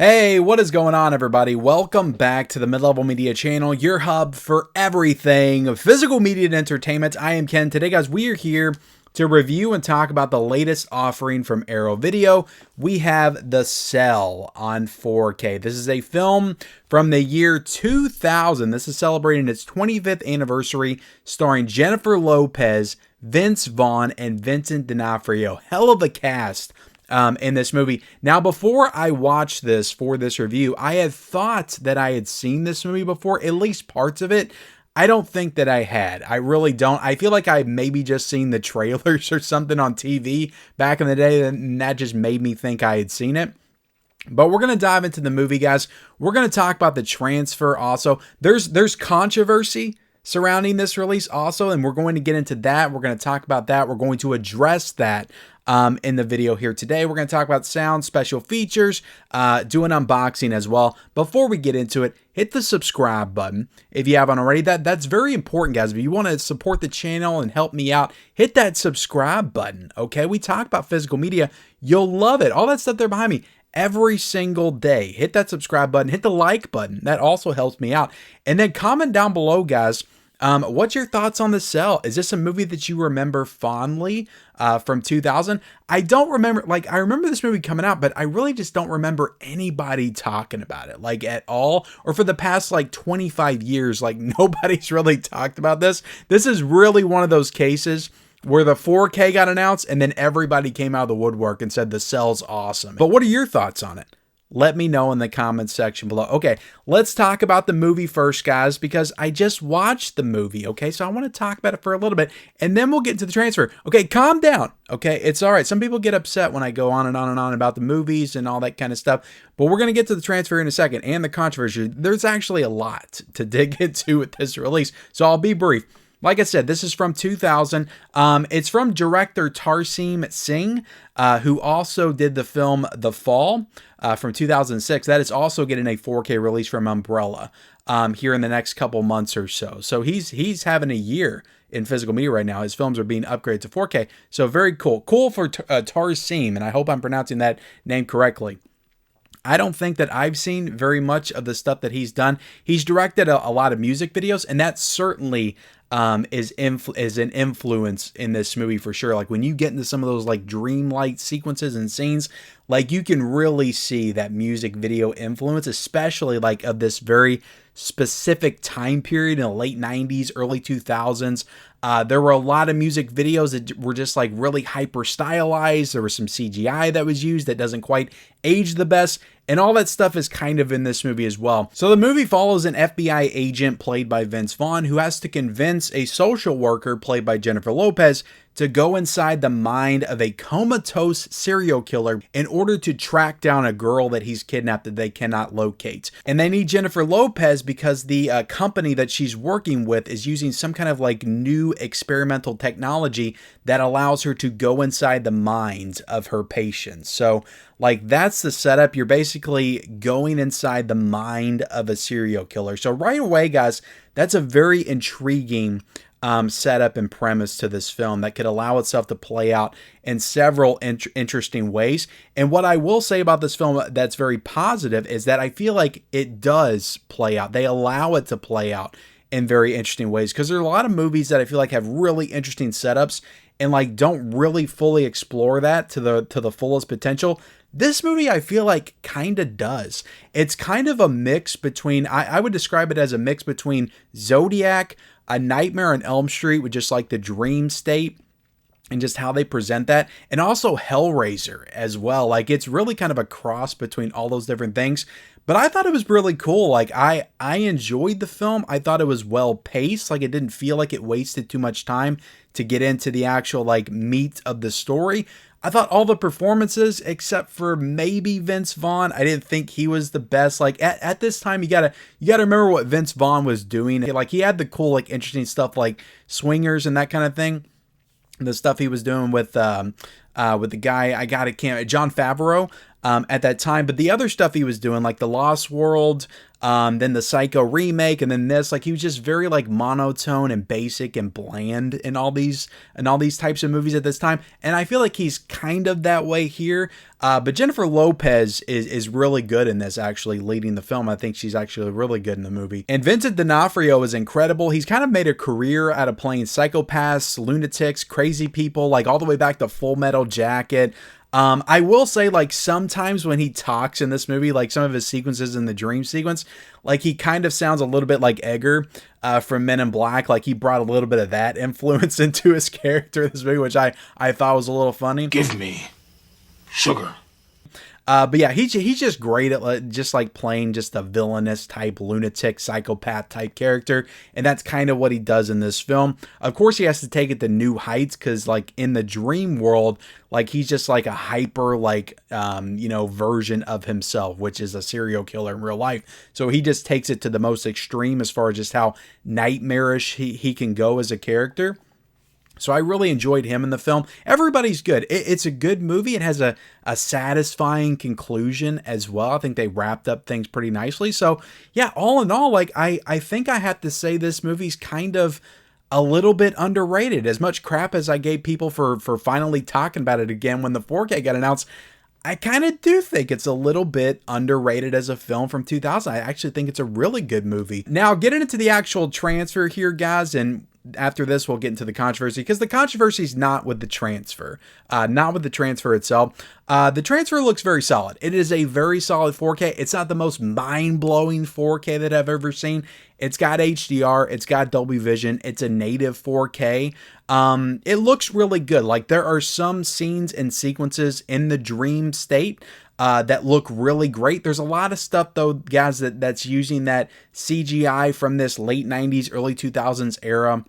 Hey, what is going on, everybody? Welcome back to the Mid-Level Media channel, your hub for everything physical media and entertainment. I am Ken. Today, guys, we are here to review and talk about the latest offering from Arrow Video. We have The Cell on 4K. This is a film from the year 2000. This is celebrating its 25th anniversary, starring Jennifer Lopez, Vince Vaughn, and Vincent D'Onofrio. Hell of a cast in this movie. Now, before I watched this for this review, I had thought that I had seen this movie before, at least parts of it. I don't think that I had. I really don't. I feel like I maybe just seen the trailers or something on TV back in the day, and that just made me think I had seen it. But we're going to dive into the movie, guys. We're going to talk about the transfer also. There's controversy surrounding this release also, and we're going to get into that. We're going to talk about that. We're going to address that in the video here today. We're going to talk about sound, special features, do an unboxing as well. Before we get into it, hit the subscribe button if you haven't already. That's very important, guys. If you want to support the channel and help me out, hit that subscribe button, okay? We talk about physical media. You'll love it. All that stuff there behind me. Every single day, hit that subscribe button, hit the like button. That also helps me out. And then comment down below, guys. What's your thoughts on The Cell? Is this a movie that you remember fondly from 2000? I don't remember, I remember this movie coming out, but I really just don't remember anybody talking about it, at all. Or for the past, 25 years, nobody's really talked about this. This is really one of those cases where the 4K got announced and then everybody came out of the woodwork and said The Cell's awesome. But what are your thoughts on it? Let me know in the comments section below. Okay, let's talk about the movie first, guys, because I just watched the movie, okay? So I want to talk about it for a little bit, and then we'll get into the transfer. Okay, calm down, okay? It's all right. Some people get upset when I go on and on and on about the movies and all that kind of stuff, but we're going to get to the transfer in a second and the controversy. There's actually a lot to dig into with this release, so I'll be brief. Like I said, this is from 2000. It's from director Tarsim Singh, who also did the film The Fall from 2006. That is also getting a 4K release from Umbrella here in the next couple months or so. So he's having a year in physical media right now. His films are being upgraded to 4K. So very cool. Cool for Tarsim, and I hope I'm pronouncing that name correctly. I don't think that I've seen very much of the stuff that he's done. He's directed a lot of music videos, and that certainly is an influence in this movie for sure. When you get into some of those dreamlike sequences and scenes, you can really see that music video influence, especially of this very specific time period in the late 90s, early 2000s. There were a lot of music videos that were just really hyper stylized. There was some CGI that was used that doesn't quite age the best. And all that stuff is kind of in this movie as well. So the movie follows an FBI agent played by Vince Vaughn who has to convince a social worker played by Jennifer Lopez to go inside the mind of a comatose serial killer in order to track down a girl that he's kidnapped that they cannot locate. And they need Jennifer Lopez because the company that she's working with is using some kind of new experimental technology that allows her to go inside the minds of her patients. So that's the setup. You're basically going inside the mind of a serial killer. So right away, guys, that's a very intriguing setup and premise to this film that could allow itself to play out in several interesting ways. And what I will say about this film that's very positive is that I feel like it does play out. They allow it to play out in very interesting ways, because there are a lot of movies that I feel like have really interesting setups and don't really fully explore that to the fullest potential. This movie, I feel like, kind of does. It's kind of a mix between, I would describe it as a mix between Zodiac, A Nightmare on Elm Street with just the dream state and just how they present that, and also Hellraiser as well. It's really kind of a cross between all those different things. But I thought it was really cool. I enjoyed the film. I thought it was well paced. It didn't feel like it wasted too much time to get into the actual meat of the story. I thought all the performances, except for maybe Vince Vaughn, I didn't think he was the best. At this time, you gotta remember what Vince Vaughn was doing. He had the cool, interesting stuff Swingers and that kind of thing. The stuff he was doing with the guy, John Favreau. at that time. But the other stuff he was doing, like The Lost World, then the Psycho remake, and then this, like he was just very like monotone and basic and bland in all these types of movies at this time. And I feel like he's kind of that way here. But Jennifer Lopez is really good in this, actually leading the film. I think she's actually really good in the movie. And Vincent D'Onofrio is incredible. He's kind of made a career out of playing psychopaths, lunatics, crazy people, like all the way back to Full Metal Jacket. I will say, like, sometimes when he talks in this movie, like some of his sequences in the dream sequence, like he kind of sounds a little bit like Edgar from Men in Black. Like he brought a little bit of that influence into his character in this movie, which I thought was a little funny. Give me sugar. But yeah, he's just great at just like playing just a villainous type, lunatic, psychopath type character. And that's kind of what he does in this film. Of course, he has to take it to new heights because like in the dream world, like he's just like a hyper like, version of himself, which is a serial killer in real life. So he just takes it to the most extreme as far as just how nightmarish he can go as a character. So I really enjoyed him in the film. Everybody's good. It's a good movie. It has a satisfying conclusion as well. I think they wrapped up things pretty nicely. So yeah, all in all, like I think I have to say this movie's kind of a little bit underrated. As much crap as I gave people for finally talking about it again when the 4K got announced, I kind of do think it's a little bit underrated as a film from 2000. I actually think it's a really good movie. Now, getting into the actual transfer here, guys, and after this, we'll get into the controversy because the controversy is not with the transfer, not with the transfer itself. The transfer looks very solid. It is a very solid 4K. It's not the most mind-blowing 4K that I've ever seen. It's got HDR. It's got Dolby Vision. It's a native 4K. It looks really good. Like there are some scenes and sequences in the dream state that look really great. There's a lot of stuff though, guys, that's using that CGI from this late 90s, early 2000s era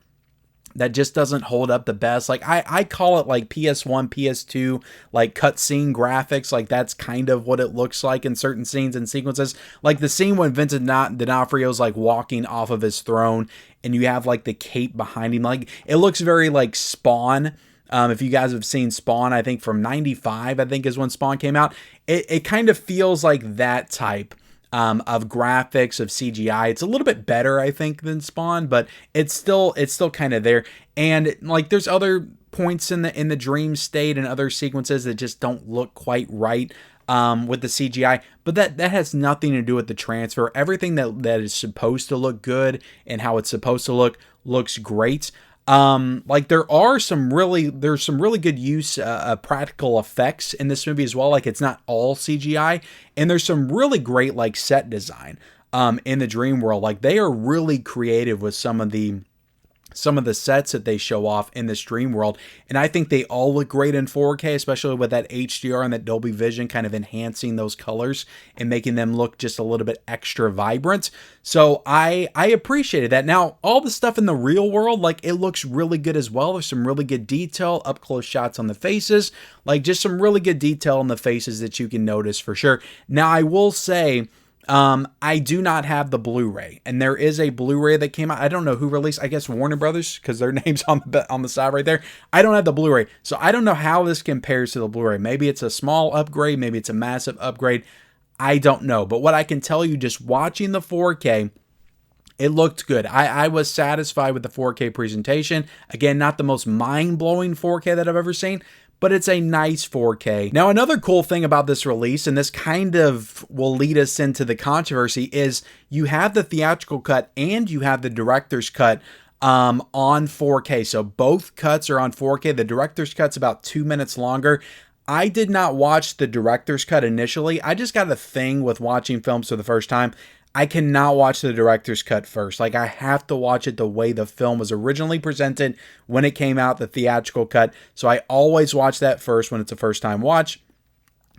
that just doesn't hold up the best. Like I call it like PS1, PS2, like cutscene graphics. Like that's kind of what it looks like in certain scenes and sequences. Like the scene when Vincent D'Onofrio's like walking off of his throne and you have like the cape behind him. Like it looks very like Spawn. If you guys have seen Spawn, I think from 95, I think is when Spawn came out. It kind of feels like that type of graphics, of CGI. It's a little bit better, I think, than Spawn, but it's still kind of there. And like there's other points in the dream state and other sequences that just don't look quite right with the CGI, but that has nothing to do with the transfer. Everything that is supposed to look good and how it's supposed to look looks great. Like there's some really good use of practical effects in this movie as well. Like it's not all CGI, and there's some really great like set design in the dream world. Like they are really creative with some of the sets that they show off in this dream world. And I think they all look great in 4K, especially with that HDR and that Dolby Vision kind of enhancing those colors and making them look just a little bit extra vibrant. So I appreciated that. Now, all the stuff in the real world, like it looks really good as well. There's some really good detail, up close shots on the faces, like just some really good detail on the faces that you can notice for sure. Now, I will say, I do not have the Blu-ray, and there is a Blu-ray that came out. I don't know who released, I guess Warner Brothers, because their name's on the side right there. I don't have the Blu-ray, so I don't know how this compares to the Blu-ray. Maybe it's a small upgrade, maybe it's a massive upgrade. I don't know, but what I can tell you just watching the 4K, it looked good. I was satisfied with the 4K presentation. Again, not the most mind-blowing 4K that I've ever seen, but it's a nice 4K. Now, another cool thing about this release, and this kind of will lead us into the controversy, is you have the theatrical cut and you have the director's cut on 4K. So both cuts are on 4K. The director's cut's about 2 minutes longer. I did not watch the director's cut initially. I just got a thing with watching films for the first time. I cannot watch the director's cut first. Like I have to watch it the way the film was originally presented when it came out, the theatrical cut. So I always watch that first when it's a first time watch.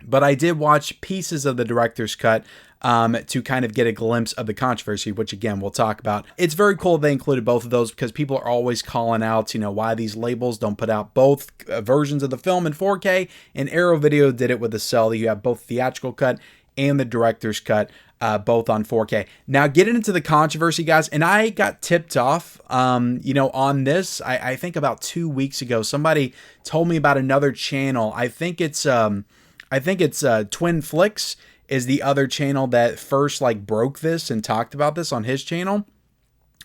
But I did watch pieces of the director's cut to kind of get a glimpse of the controversy, which again, we'll talk about. It's very cool they included both of those because people are always calling out, why these labels don't put out both versions of the film in 4K. And Arrow Video did it with the cell. You have both theatrical cut and the director's cut, both on 4K. Now, getting into the controversy, guys, and I got tipped off, on this, I think about 2 weeks ago. Somebody told me about another channel. I think it's, I think it's Twin Flicks is the other channel that first like broke this and talked about this on his channel.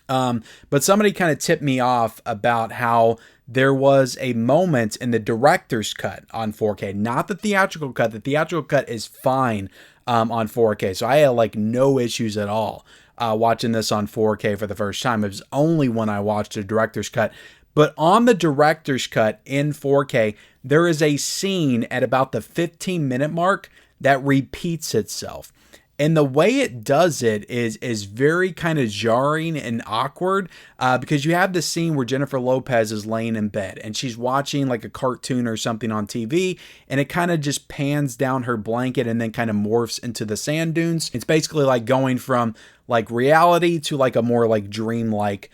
But somebody kind of tipped me off about how there was a moment in the director's cut on 4K, not the theatrical cut. The theatrical cut is fine on 4K. So I had like no issues at all watching this on 4K for the first time. It was only when I watched the director's cut. But on the director's cut in 4K, there is a scene at about the 15-minute mark that repeats itself. And the way it does it is very kind of jarring and awkward because you have this scene where Jennifer Lopez is laying in bed and she's watching like a cartoon or something on TV, and it kind of just pans down her blanket and then kind of morphs into the sand dunes. It's basically like going from like reality to like a more like dreamlike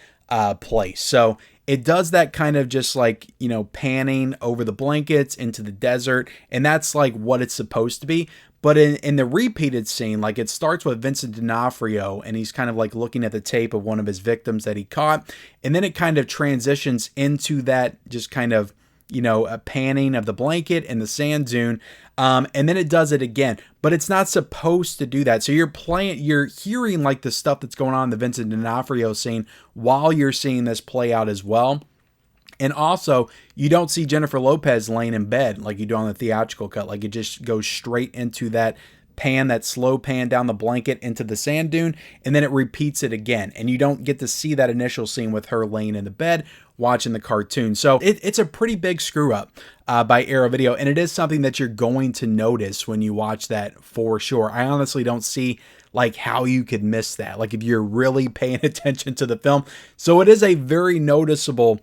place. So it does that kind of just like, you know, panning over the blankets into the desert, and that's like what it's supposed to be. But in the repeated scene, like it starts with Vincent D'Onofrio and he's kind of like looking at the tape of one of his victims that he caught. And then it kind of transitions into that just kind of, you know, a panning of the blanket and the sand dune. And then it does it again, but it's not supposed to do that. So you're hearing like the stuff that's going on in the Vincent D'Onofrio scene while you're seeing this play out as well. And also, you don't see Jennifer Lopez laying in bed like you do on the theatrical cut. Like it just goes straight into that pan, that slow pan down the blanket into the sand dune, and then it repeats it again. And you don't get to see that initial scene with her laying in the bed watching the cartoon. So it's a pretty big screw up by Arrow Video, and it is something that you're going to notice when you watch that for sure. I honestly don't see like how you could miss that, like if you're really paying attention to the film. So it is a very noticeable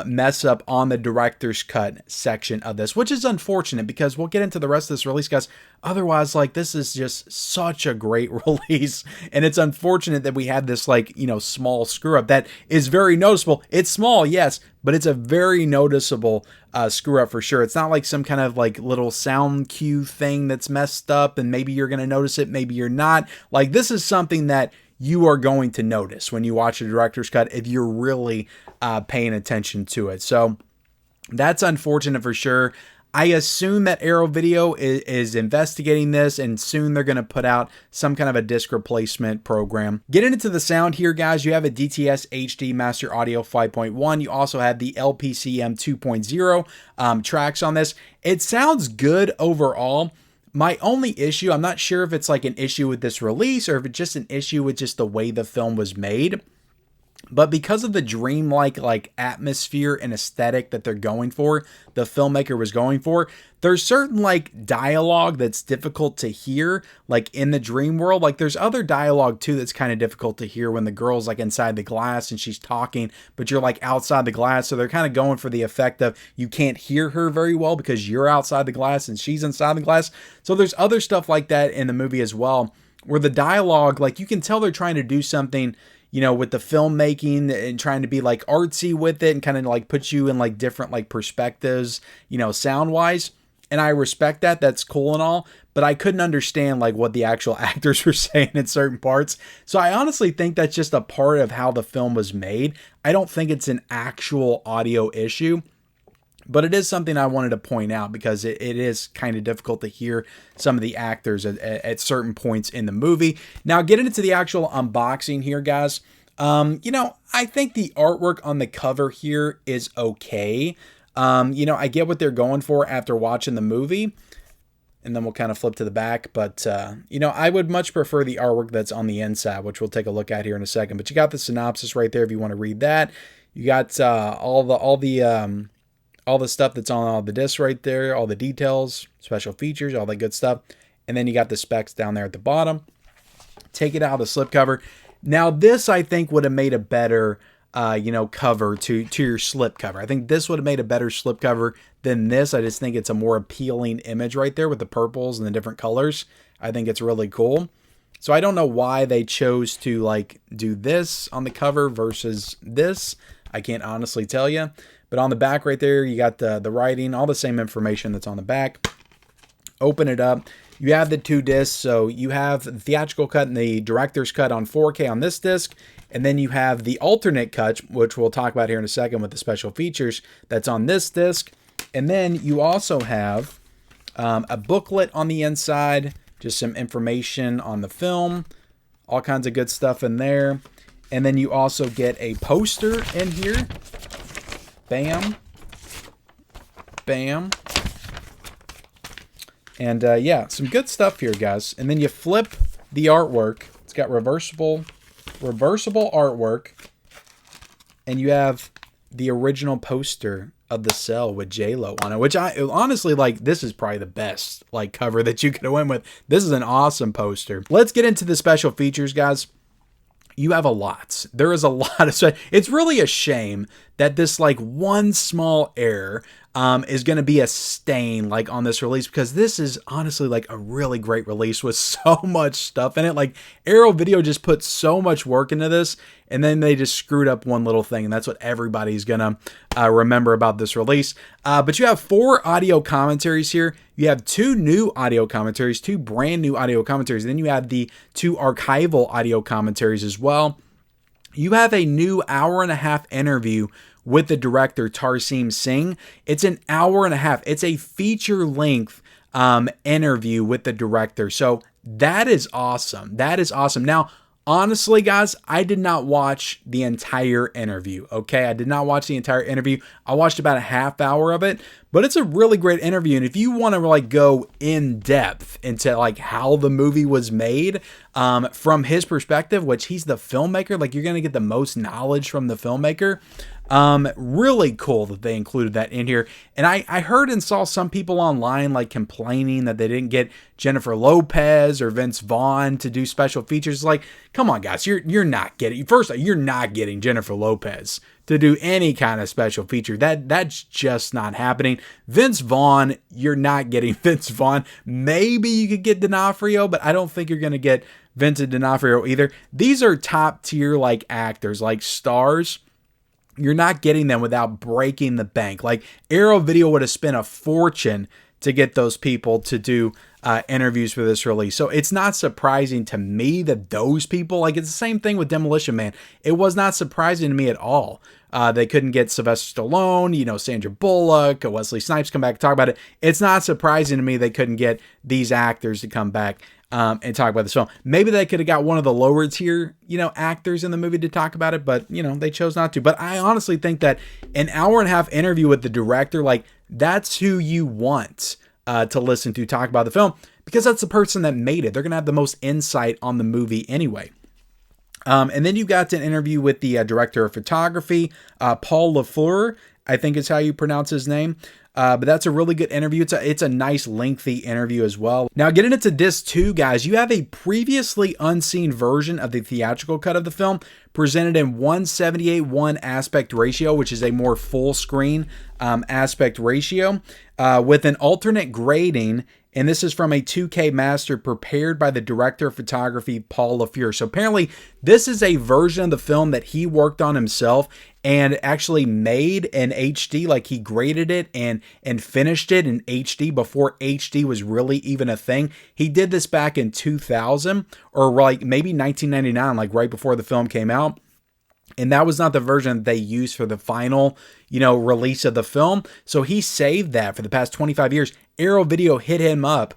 mess up on the director's cut section of this, which is unfortunate because we'll get into the rest of this release, guys. Otherwise, like this is just such a great release, and it's unfortunate that we had this like, you know, small screw up that is very noticeable. It's small, yes, but it's a very noticeable screw up for sure. It's not like some kind of like little sound cue thing that's messed up and maybe you're going to notice it, maybe you're not. Like this is something that you are going to notice when you watch a director's cut if you're really paying attention to it. So that's unfortunate for sure. I assume that Arrow Video is investigating this, and soon they're going to put out some kind of a disc replacement program. Getting into the sound here, guys, you have a DTS HD Master Audio 5.1. You also have the LPCM 2.0 tracks on this. It sounds good overall. My only issue, I'm not sure if it's like an issue with this release or if it's just an issue with just the way the film was made. But because of the dreamlike like atmosphere and aesthetic that they're going for, the filmmaker was going for, there's certain like dialogue that's difficult to hear like in the dream world. Like there's other dialogue too that's kind of difficult to hear when the girl's like inside the glass and she's talking, but you're like outside the glass. So they're kind of going for the effect of you can't hear her very well because you're outside the glass and she's inside the glass. So there's other stuff like that in the movie as well, where the dialogue, like you can tell they're trying to do something, you know, with the filmmaking and trying to be like artsy with it and kind of like put you in like different like perspectives, you know, sound wise. And I respect that. That's cool and all, but I couldn't understand like what the actual actors were saying in certain parts. So I honestly think that's just a part of how the film was made. I don't think it's an actual audio issue, but it is something I wanted to point out because it is kind of difficult to hear some of the actors at certain points in the movie. Now, getting into the actual unboxing here, guys, you know, I think the artwork on the cover here is okay. You know, I get what they're going for after watching the movie, and then we'll kind of flip to the back. But, you know, I would much prefer the artwork that's on the inside, which we'll take a look at here in a second. But you got the synopsis right there if you want to read that. You got all the stuff that's on all the discs right there, all the details, special features, all that good stuff. And then you got the specs down there at the bottom. Take it out of the slipcover. Now this, I think, would have made a better, you know, cover to your slipcover. I think this would have made a better slipcover than this. I just think it's a more appealing image right there with the purples and the different colors. I think it's really cool. So I don't know why they chose to like do this on the cover versus this. I can't honestly tell you. But on the back right there, you got the writing, all the same information that's on the back. Open it up. You have the two discs. So you have the theatrical cut and the director's cut on 4K on this disc. And then you have the alternate cut, which we'll talk about here in a second with the special features that's on this disc. And then you also have a booklet on the inside, just some information on the film, all kinds of good stuff in there. And then you also get a poster in here. Bam. Bam. And yeah, some good stuff here, guys. And then you flip the artwork. It's got reversible artwork. And you have the original poster of The Cell with J-Lo on it, which I honestly, like, this is probably the best like cover that you could have went with. This is an awesome poster. Let's get into the special features, guys. You have a lot. There is a lot of. It's really a shame that this like one small error is going to be a stain like on this release, because this is honestly like a really great release with so much stuff in it. Like Arrow Video just put so much work into this, and then they just screwed up one little thing, and that's what everybody's gonna remember about this release. But you have 4 audio commentaries here. You have 2 new audio commentaries, 2 brand new audio commentaries. Then you have the 2 archival audio commentaries as well. You have a new hour-and-a-half interview with the director Tarsim Singh. It's an hour and a half. It's a feature-length interview with the director. So that is awesome. That is awesome. Now, honestly, guys, I did not watch the entire interview, okay? I did not watch the entire interview. I watched about a half hour of it, but it's a really great interview. And if you want to like go in depth into like how the movie was made from his perspective, which he's the filmmaker, like you're going to get the most knowledge from the filmmaker. Really cool that they included that in here. And I heard and saw some people online like complaining that they didn't get Jennifer Lopez or Vince Vaughn to do special features. Like, come on, guys, you're not getting, first, you're not getting Jennifer Lopez to do any kind of special feature. That's just not happening. Vince Vaughn, you're not getting Vince Vaughn. Maybe you could get D'Onofrio, but I don't think you're going to get Vincent D'Onofrio either. These are top tier like actors, like stars. You're not getting them without breaking the bank. Like Arrow Video would have spent a fortune to get those people to do interviews for this release. So it's not surprising to me that those people, like it's the same thing with Demolition Man. It was not surprising to me at all. They couldn't get Sylvester Stallone, Sandra Bullock, Wesley Snipes come back and talk about it. It's not surprising to me they couldn't get these actors to come back and talk about this film. Maybe they could have got one of the lower tier, actors in the movie to talk about it, but, they chose not to. But I honestly think that an hour and a half interview with the director, like, that's who you want to listen to talk about the film, because that's the person that made it. They're going to have the most insight on the movie anyway. And then you got an interview with the director of photography, Paul LaFleur, I think is how you pronounce his name. But that's a really good interview. It's a nice lengthy interview as well. Now getting into disc 2, guys, you have a previously unseen version of the theatrical cut of the film presented in 1/78:1 aspect ratio, which is a more full screen aspect ratio with an alternate grading. And this is from a 2K master prepared by the director of photography, Paul LaFleur. So apparently this is a version of the film that he worked on himself and actually made in HD. Like he graded it and finished it in HD before HD was really even a thing. He did this back in 2000 or like maybe 1999, like right before the film came out. And that was not the version that they used for the final, release of the film. So he saved that for the past 25 years. Arrow Video hit him up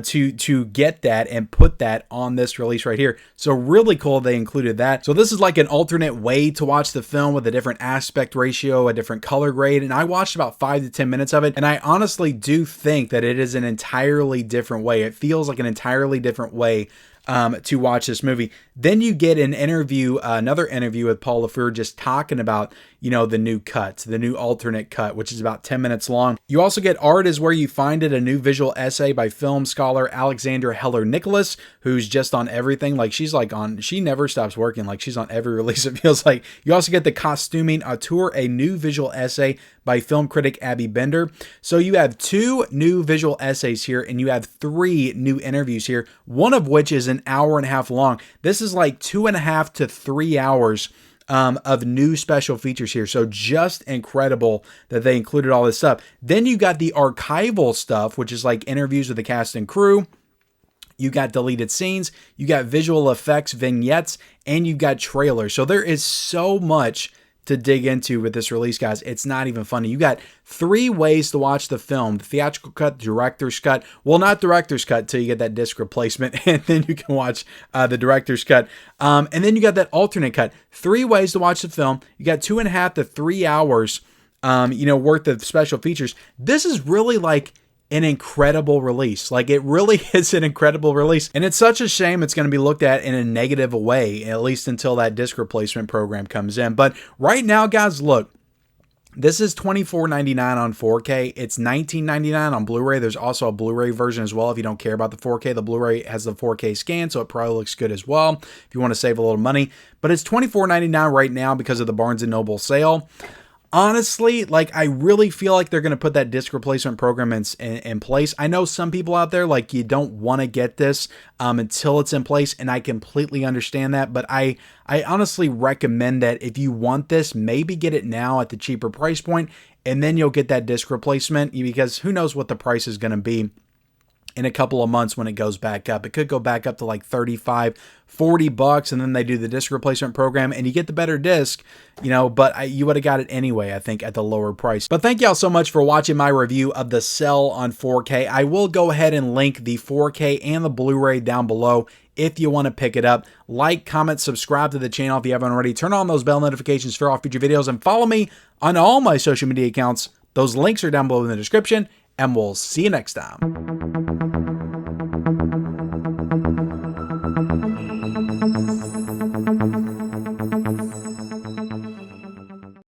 to get that and put that on this release right here. So really cool they included that. So this is like an alternate way to watch the film with a different aspect ratio, a different color grade. And I watched about 5 to 10 minutes of it. And I honestly do think that it is an entirely different way. It feels like an entirely different way to watch this movie. Then you get an interview, another interview with Paul LaFleur just talking about, the new cut, the new alternate cut, which is about 10 minutes long. You also get Art Is Where You Find It, a new visual essay by film scholar Alexandra Heller-Nicholas, who's just on everything. Like she never stops working. Like she's on every release, it feels like. You also get The Costuming Auteur, a new visual essay by film critic Abby Bender. So you have 2 new visual essays here, and you have 3 new interviews here, one of which is an hour and a half long. This is like 2.5 to 3 hours of new special features here. So just incredible that they included all this stuff. Then you got the archival stuff, which is like interviews with the cast and crew. You got deleted scenes, you got visual effects, vignettes, and you got trailers. So there is so much to dig into with this release, guys. It's not even funny. You got 3 ways to watch the film: the theatrical cut, director's cut. Well, not director's cut until you get that disc replacement, and then you can watch the director's cut. And then you got that alternate cut. 3 ways to watch the film. You got 2.5 to 3 hours, worth of special features. This is really like an incredible release. Like, it really is an incredible release. And it's such a shame it's going to be looked at in a negative way, at least until that disc replacement program comes in. But right now, guys, look, this is $24.99 on 4K. It's $19.99 on Blu-ray. There's also a Blu-ray version as well. If you don't care about the 4K, the Blu-ray has the 4K scan, so it probably looks good as well if you want to save a little money. But it's $24.99 right now because of the Barnes & Noble sale. Honestly, like, I really feel like they're going to put that disc replacement program in place. I know some people out there, like, you don't want to get this until it's in place, and I completely understand that. But I honestly recommend that if you want this, maybe get it now at the cheaper price point, and then you'll get that disc replacement, because who knows what the price is going to be in a couple of months when it goes back up. It could go back up to like $35, $40, and then they do the disc replacement program and you get the better disc, but you would have got it anyway, I think, at the lower price. But thank y'all so much for watching my review of the Cell on 4K. I will go ahead and link the 4K and the Blu-ray down below if you want to pick it up. Like, comment, subscribe to the channel if you haven't already. Turn on those bell notifications for all future videos, and follow me on all my social media accounts. Those links are down below in the description, and we'll see you next time.